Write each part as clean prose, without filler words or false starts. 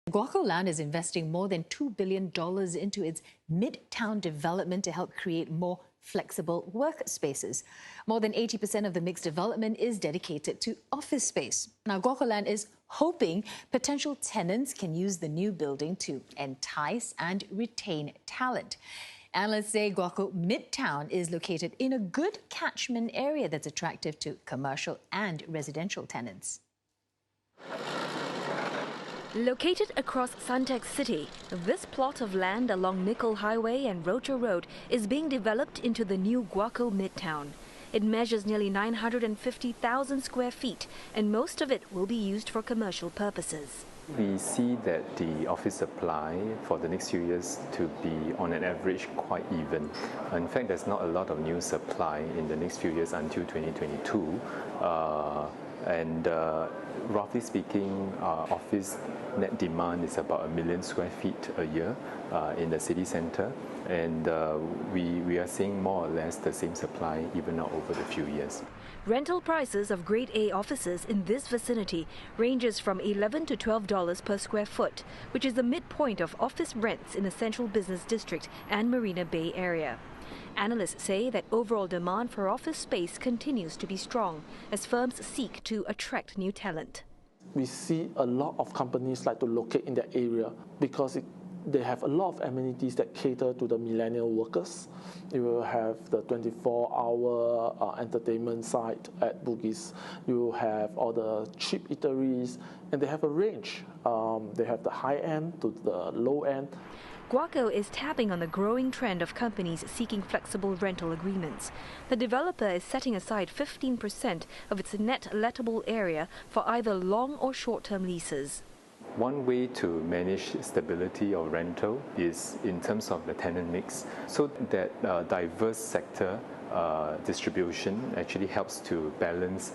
Guocoland is investing more than $2 billion into its Midtown development to help create more flexible workspaces. More than 80% of the mixed development is dedicated to office space. Now, Guocoland is hoping potential tenants can use the new building to entice and retain talent. Analysts say Guoco Midtown is located in a good catchment area that's attractive to commercial and residential tenants. Located across Suntec City, this plot of land along Nickel Highway and Rocher Road is being developed into the new Guoco Midtown. It measures nearly 950,000 square feet, and most of it will be used for commercial purposes. We see that the office supply for the next few years to be on an average quite even. In fact, there's not a lot of new supply in the next few years until 2022. Roughly speaking, office net demand is about 1 million square feet a year in the city centre, and we are seeing more or less the same supply even out over the few years. Rental prices of Grade A offices in this vicinity ranges from $11 to $12 per square foot, which is the midpoint of office rents in the central business district and Marina Bay area. Analysts say that overall demand for office space continues to be strong as firms seek to attract new talent. We see a lot of companies like to locate in that area because they have a lot of amenities that cater to the millennial workers. You will have the 24-hour entertainment site at Bugis. You will have all the cheap eateries, and they have a range. They have the high end to the low end. Guoco is tapping on the growing trend of companies seeking flexible rental agreements. The developer is setting aside 15% of its net lettable area for either long or short-term leases. One way to manage stability of rental is in terms of the tenant mix, so that diverse sector distribution actually helps to balance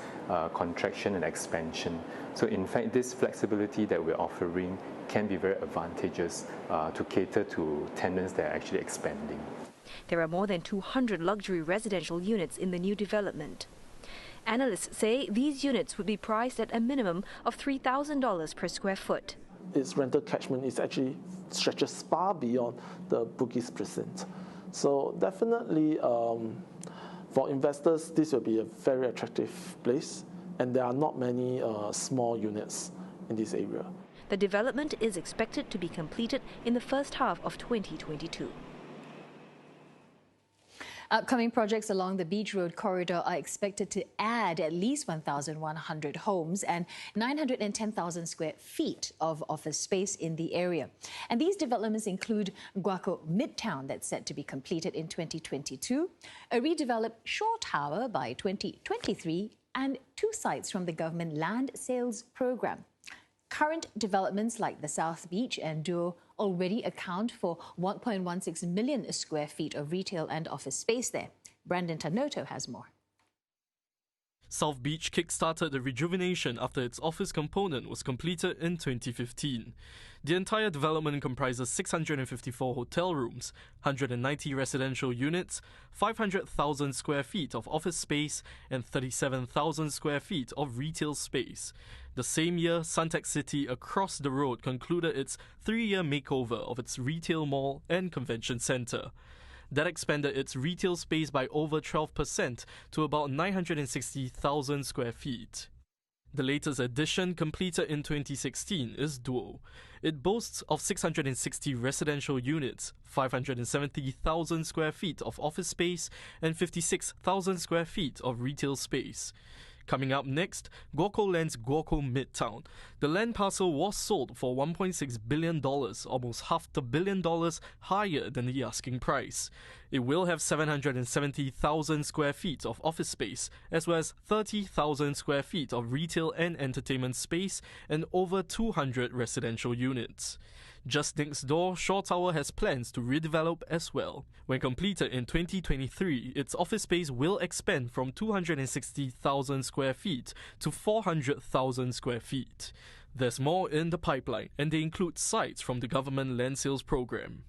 contraction and expansion. So in fact, this flexibility that we're offering can be very advantageous to cater to tenants that are actually expanding. There are more than 200 luxury residential units in the new development. Analysts say these units would be priced at a minimum of $3,000 per square foot. Its rental catchment is actually stretches far beyond the Bugis precinct. So definitely for investors, this will be a very attractive place, and there are not many small units in this area. The development is expected to be completed in the first half of 2022. Upcoming projects along the Beach Road corridor are expected to add at least 1,100 homes and 910,000 square feet of office space in the area. And these developments include Guoco Midtown, that's set to be completed in 2022, a redeveloped Shore Tower by 2023, and 2 sites from the government land sales program. Current developments like the South Beach and Duo already account for 1.16 million square feet of retail and office space there. Brandon Tanoto has more. South Beach kick-started the rejuvenation after its office component was completed in 2015. The entire development comprises 654 hotel rooms, 190 residential units, 500,000 square feet of office space, and 37,000 square feet of retail space. The same year, Suntec City across the road concluded its 3-year makeover of its retail mall and convention centre. That expanded its retail space by over 12% to about 960,000 square feet. The latest addition, completed in 2016, is Duo. It boasts of 660 residential units, 570,000 square feet of office space, and 56,000 square feet of retail space. Coming up next, Guocoland's Guoco Midtown. The land parcel was sold for $1.6 billion, almost $500 million higher than the asking price. It will have 770,000 square feet of office space, as well as 30,000 square feet of retail and entertainment space, and over 200 residential units. Just next door, Shore Tower has plans to redevelop as well. When completed in 2023, its office space will expand from 260,000 square feet to 400,000 square feet. There's more in the pipeline, and they include sites from the government land sales program.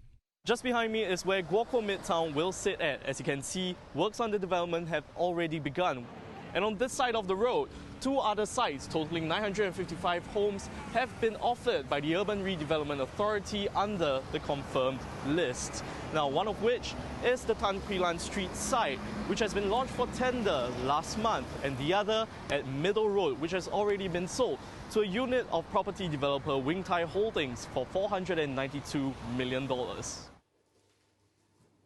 Just behind me is where Guoco Midtown will sit at. As you can see, works on the development have already begun. And on this side of the road, 2 other sites totaling 955 homes have been offered by the Urban Redevelopment Authority under the confirmed list. Now, one of which is the Tan Quee Lan Street site, which has been launched for tender last month, and the other at Middle Road, which has already been sold to a unit of property developer Wing Tai Holdings for $492 million.